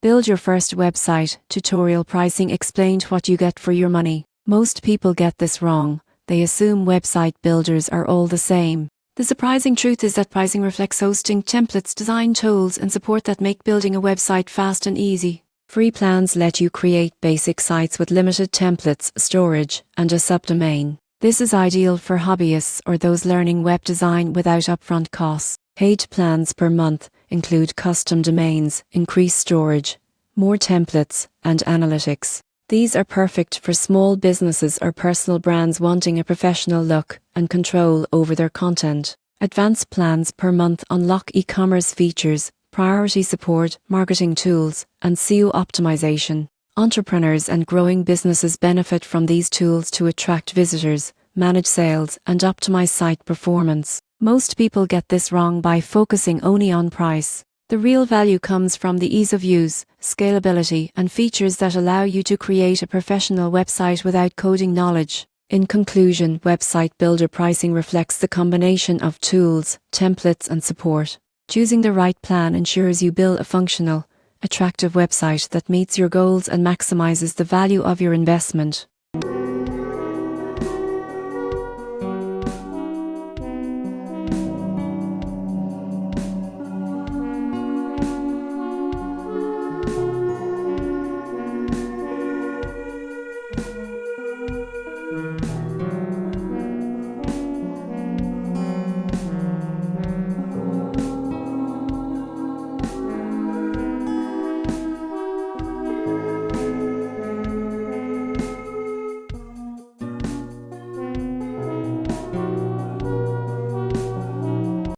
Build your first website. Tutorial pricing explained what you get for your money. Most people get this wrong. They assume website builders are all the same. The surprising truth is that pricing reflects hosting, templates, design tools, and support that make building a website fast and easy. Free plans let you create basic sites with limited templates, storage, and a subdomain. This is ideal for hobbyists or those learning web design without upfront costs. Paid plans per month include custom domains, increased storage, more templates, and analytics. These are perfect for small businesses or personal brands wanting a professional look and control over their content. Advanced plans per month unlock e-commerce features, priority support, marketing tools, and SEO optimization. Entrepreneurs and growing businesses benefit from these tools to attract visitors, manage sales, and optimize site performance. Most people get this wrong by focusing only on price. The real value comes from the ease of use, scalability, and features that allow you to create a professional website without coding knowledge. In conclusion, website builder pricing reflects the combination of tools, templates, and support. Choosing the right plan ensures you build a functional, attractive website that meets your goals and maximizes the value of your investment.